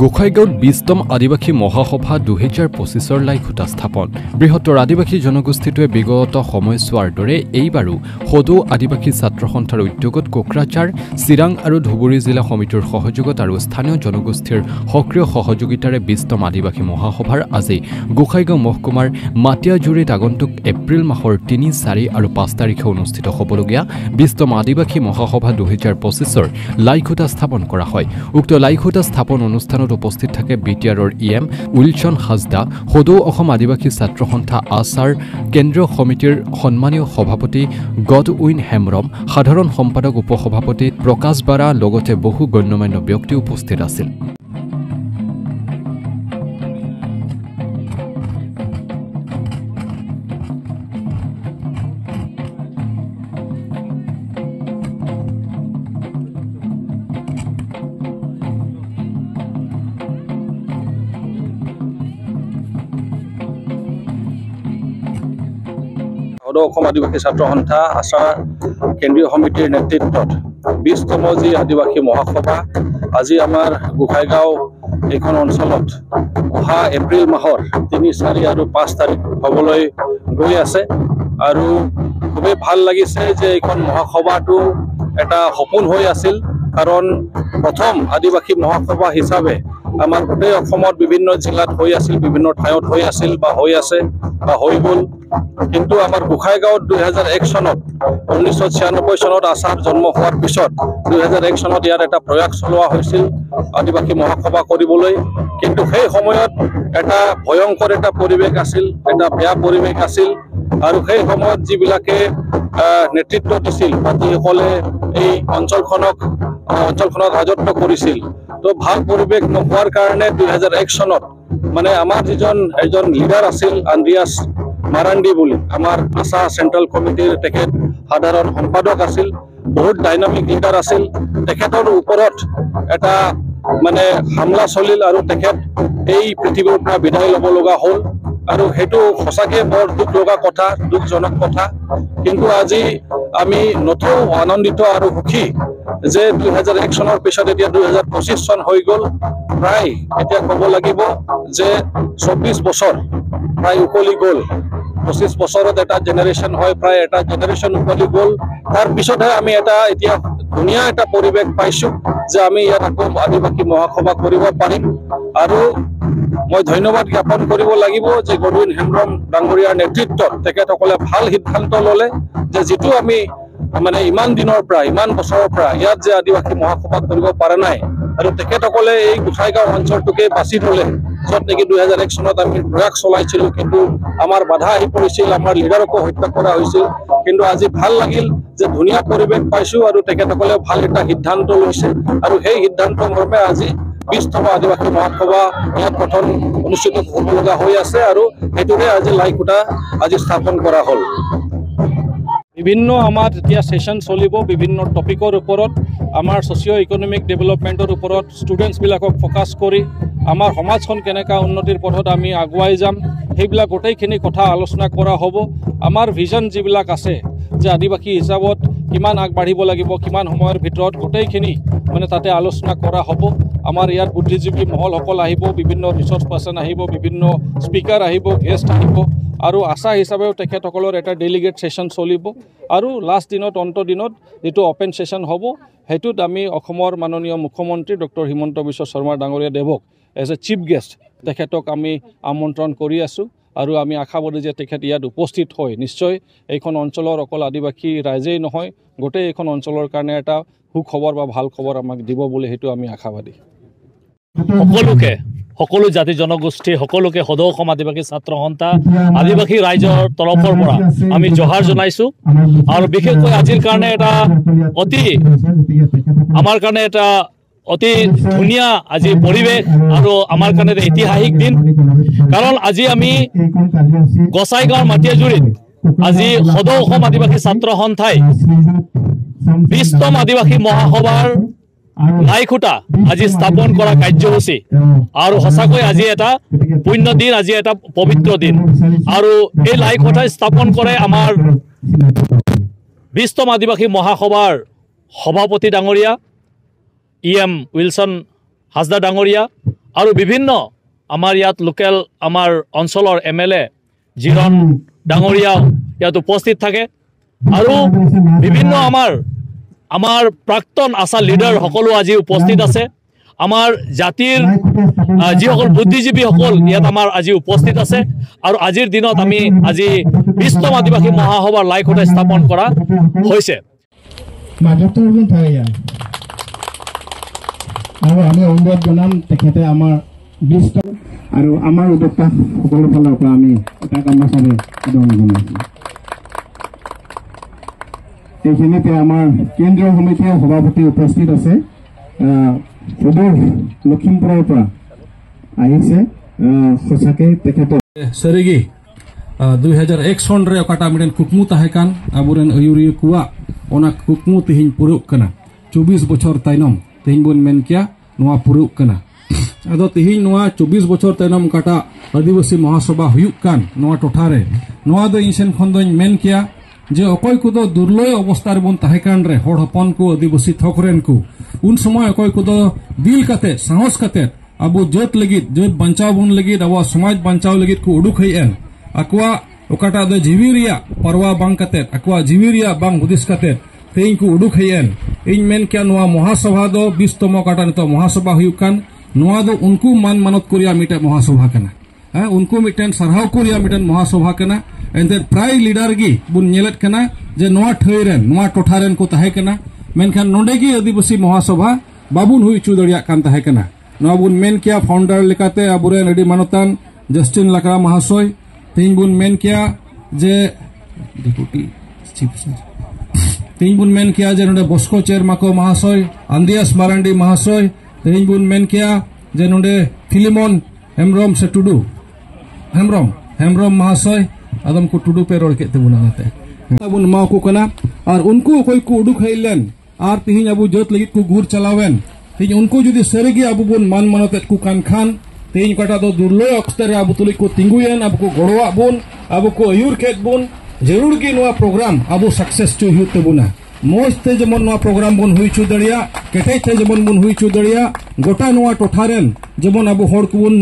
গোসাইগাঁৱত ২০তম আদিবাসী মহাসভা ২০২৫ৰ লাইখুটা স্থাপন। বৃহত্তৰ আদিবাসী জনগোষ্ঠীটোৱে বিগত সময়ছোৱাৰ দৰে এইবাৰো সদৌ আদিবাসী ছাত্ৰ সন্থাৰ উদ্যোগত কোকৰাঝাৰ, চিৰাং আৰু ধুবুৰী জিলা সমিতিৰ সহযোগত আৰু স্থানীয় জনগোষ্ঠীৰ সক্ৰিয় সহযোগিতাৰে ২০তম আদিবাসী মহাসভাৰ আজি গোসাইগাঁও মহকুমাৰ মাটিয়াজুৰিত আগন্তুক এপ্ৰিল মাহৰ ৩, ৪ আৰু ৫ তাৰিখে অনুষ্ঠিত হ'বলগীয়া ২০তম আদিবাসী মহাসভা ২০২৫ৰ লাইখুটা স্থাপন কৰা হয়। উক্ত লাইখুটা স্থাপন অনুষ্ঠানত উপস্থিত থাকে বিটিআৰৰ ইএম উইলছন হাজদা, সদৌ অসম আদিবাসী ছাত্ৰ সন্থা আছাৰ কেন্দ্ৰীয় সমিতিৰ সন্মানীয় সভাপতি গডউইন হেমব্ৰম, সাধাৰণ সম্পাদক উপসভাপতি প্ৰকাশ বাৰা লগতে বহু গণ্যমান্য ব্যক্তি উপস্থিত আছিল। সদৌ অসম আদিবাসী ছাত্ৰ সন্থা আছাৰ কেন্দ্ৰীয় সমিতিৰ নেতৃত্বত ২০তম যি আদিবাসী মহাসভা আজি আমাৰ গোসাইগাঁও এইখন অঞ্চলত অহা এপ্ৰিল মাহৰ ৩, ৪ আৰু ৫ তাৰিখ হ'বলৈ গৈ আছে। আৰু খুবেই ভাল লাগিছে যে এইখন মহাসভাটো এটা সপোন হৈ আছিল, কাৰণ প্ৰথম আদিবাসী মহাসভা হিচাপে আমাৰ গোটেই অসমত বিভিন্ন জিলাত হৈ আছিল, বিভিন্ন ঠাইত হৈ আছিল বা হৈ আছে বা হৈ গ'ল। কিন্তু আমাৰ গোসাইগাঁৱত ২০০১ চনত ১৯৯৬ চনত আছাৰ জন্ম হোৱাৰ পিছত ২০০১ চনত ইয়াত এটা প্ৰয়াস চলোৱা হৈছিল আদিবাসী মহাসভা কৰিবলৈ। কিন্তু সেই সময়ত এটা ভয়ংকৰ এটা পৰিৱেশ আছিল, এটা বেয়া পৰিৱেশ আছিল। আৰু সেই সময়ত যিবিলাকে নেতৃত্ব দিছিল বা যিসকলে এই অঞ্চলখনক ৰাজত্ব কৰিছিল, তো ভাল পৰিৱেশ নোহোৱাৰ কাৰণে ২০০১ চনত মানে আমাৰ এজন লিডাৰ আছিল আন্দ্ৰিয়াছ মাৰাণ্ডি বুলি, আমাৰ আছাৰ চেণ্ট্ৰেল কমিটিৰ তেখেত সাধাৰণ সম্পাদক আছিল, বহুত ডাইনামিক লিডাৰ আছিল। তেখেতৰ ওপৰত এটা মানে হামলা চলিল আৰু তেখেত এই পৃথিৱীৰ পৰা বিদায় ল'ব লগা হ'ল। আৰু সেইটো সঁচাকৈ বৰ দুখ লগা কথা, দুখজনক কথা। কিন্তু আজি আমি নথৈ আনন্দিত আৰু সুখী যে ২০০১ চনৰ পিছত এতিয়া ২০২৫ চন হৈ গ'ল। প্ৰায় এতিয়া ক'ব লাগিব যে ২৪ বছৰ প্ৰায় উকলি গ'ল। ২৫ বছৰত এটা জেনেৰেশ্যন হয়, প্ৰায় এটা জেনেৰেশ্যন উকলি গ'ল। তাৰ পিছতহে আমি এতিয়া ধুনীয়া এটা পৰিৱেশ পাইছোঁ যে আমি ইয়াত আকৌ আদিবাসী মহাসভা কৰিব পাৰিম। আৰু মই ধন্যবাদ জ্ঞাপন কৰিব লাগিব যে গডউইন হেমব্ৰম ডাঙৰীয়াৰ নেতৃত্বত তেখেতসকলে ভাল সিদ্ধান্ত ল'লে যে যিটো আমি মানে ইমান দিনৰ পৰা, ইমান বছৰৰ পৰা ইয়াত যে আদিবাসী মহাসভা কৰিব পৰা নাই, আৰু তেখেতসকলে এই গোসাইগাঁও অঞ্চলটোকে বাছি থ'লে, য'ত নেকি ২০০১ চনত আমি প্ৰয়াস চলাইছিলোঁ, কিন্তু আমাৰ বাধা আহি পৰিছিল, আমাৰ লিডাৰকো হত্যা কৰা হৈছিল। কিন্তু আজি ভাল লাগিল যে ধুনীয়া পৰিৱেশ পাইছোঁ আৰু তেখেতসকলে ভাল এটা সিদ্ধান্ত লৈছে। আৰু সেই সিদ্ধান্ত মৰ্মে আজি ২০তম আদিবাসী মহাসভা ইয়াত অনুষ্ঠিত হ'ব লগা হৈ আছে, আৰু সেইটোৰে আজি লাইখুটা আজি স্থাপন কৰা হ'ল। বিভিন্ন আমাৰ এতিয়া সেশন চলিব বিভিন্ন টপিকৰ ওপৰত, আমাৰ ছ'চিঅ' ইকনমিক ডেভেলপমেণ্টৰ ওপৰত ষ্টুডেণ্টছবিলাকক ফ'কাছ কৰি আমাৰ সমাজখন কেনেকৈ উন্নতিৰ পথত আমি আগুৱাই যাম, সেইবিলাক গোটেইখিনি কথা আলোচনা কৰা হ'ব। আমাৰ ভিজন যিবিলাক আছে যে আদিবাসী হিচাপত কিমান আগবাঢ়িব লাগিব, কিমান সময়ৰ ভিতৰত, গোটেইখিনি মানে তাতে আলোচনা কৰা হ'ব। আমাৰ ইয়াত বুদ্ধিজীৱী মহলসকল আহিব, বিভিন্ন ৰিচৰ্চ পাৰ্চন আহিব, বিভিন্ন স্পিকাৰ আহিব, গেষ্ট আহিব, আৰু আশা হিচাপেও তেখেতসকলৰ এটা ডেলিগেট ছেশ্যন চলিব। আৰু লাষ্ট দিনত অন্ত দিনত যিটো অপেন ছেশ্যন হ'ব, সেইটোত আমি অসমৰ মাননীয় মুখ্যমন্ত্ৰী ডক্টৰ হিমন্ত বিশ্ব শৰ্মা ডাঙৰীয়া দেৱক এজ এ চিফ গেষ্ট তেখেতক আমি আমন্ত্ৰণ কৰি আছোঁ। আৰু আমি আশাবাদী যে তেখেত ইয়াত উপস্থিত হয় নিশ্চয় এইখন অঞ্চলৰ অকল আদিবাসী ৰাইজেই নহয়, গোটেই এইখন অঞ্চলৰ কাৰণে এটা সুখবৰ বা ভাল খবৰ আমাক দিব বুলি সেইটো আমি আশাবাদী। সকলো জাতি জনগোষ্ঠী সকলোকে সদৌ অসম আদিবাসী ছাত্ৰ সন্থা আদিবাসী ৰাইজৰ তৰফৰ পৰা আমি জহাৰ জনাইছোঁ। আৰু বিশেষকৈ আজিৰ কাৰণে এটা আমাৰ কাৰণে এটা অতি ধুনীয়া আজি পৰিৱেশ আৰু আমাৰ কাৰণে ঐতিহাসিক দিন কাৰণ আজি আমি গোসাইগাঁৱৰ মাটিয়াজুৰিত আজি সদৌ অসম আদিবাসী ছাত্ৰ সন্থাই 20তম আদিবাসী মহাসভাৰ লাইখুটা আজি স্থাপন কৰা কাৰ্যসূচী আৰু সঁচাকৈ আজি এটা পুণ্য দিন আজি এটা পবিত্ৰ দিন আৰু এই লাইখুটা স্থাপন কৰে আমাৰ 20তম আদিবাসী মহাসভাৰ সভাপতি ডাঙৰীয়া EM উইলসন হাজদা ডাঙৰীয়া আৰু বিভিন্ন আমাৰ ইয়াত লোকেল আমাৰ অঞ্চলৰ MLA জিৰণ ডাঙৰীয়া ইয়াত উপস্থিত থাকে আৰু বিভিন্ন আমাৰ প্ৰাক্তন আশা লিডাৰ সকলো আজি উপস্থিত আছে আমাৰ জাতিৰ যিসকল বুদ্ধিজীৱীসকল ইয়াত আমাৰ আজি উপস্থিত আছে আৰু আজিৰ দিনত আমি আজি 20তম আদিবাসী মহাসভাৰ লাইখুটা স্থাপন কৰা হৈছে আৰু আমি অনুৰোধ জনাম তেখেতে আমাৰ 20তম আৰু আমাৰ উদ্যোক্তা সকলো ফালৰ পৰা আমি এটা কামচাৰে আদৰণি জনাইছোঁ এইখিনিতে আমাৰ কেন্দ্ৰীয় সমিতিৰ সভাপতি উপস্থিত আছে সুদূৰ লখিমপুৰৰ পৰা আহিছে সঁচাকৈ তেখেতৰ Serigi 2001 sonre okata miden kukmu tahekan aburen ayuri kuwa ona kukmu tihin puruk kana 24 bochor tainom tihin bun menkia noa puruk kana ado tihin noa 24 bochor tainom kata adivasi mahasabha huyuk kan noa tothare noa do insen khondoin menkia je okoy kudo durloy obostar bun tahekan re hor hopon ku adivasi thokren ku un somoy okoy kudo dil kate sahos kate abu jot legit jot banchaw bun legit awa samaj banchaw legit ku uduk hayen akwa okata do jiwiria parwa bang kate akwa jiwiria bang hudis kate tein ku uduk hayen in men kya noa mahasabha do 20তম kata nito mahasabha huyukan noa do unku man manot koria mite mahasabha kana unku miten sarhaw koria miten mahasabha kana and then prai leader gi bun nyelet kana je noa thairen noa totharen ko tahe kana menkhan nonde gi adibasi mahasabha babun hui chu daria kan tahe kana noa bun men kya founder lekate aburen adi manotan Justin Lakra Mahasoy tein bun men kya je deputy chief tein bun men kya je nonde Bosco Chermako Mahasoy Andias Marandi Mahasoy tein bun men kya je nonde Philemon Hemrom Setudu Hemrom Mahasoy adam ko tudu pe rol kete bunate abun ma ko kana ar unku koy ku uduk hailen ar tihin abu jot legit ku gur chalawen tin unku jodi seregi abu bun man manotet ku kan khan tin kata do durloy oxtere abu tulik ku tinguyen abu ku gorwa bun abu ku ayur ket bun jerur ki noa program abu success chu hute buna moste jemon noa program bun hui chu daria ketai te jemon bun hui chu daria gota noa totharen jemon abu hor ku bun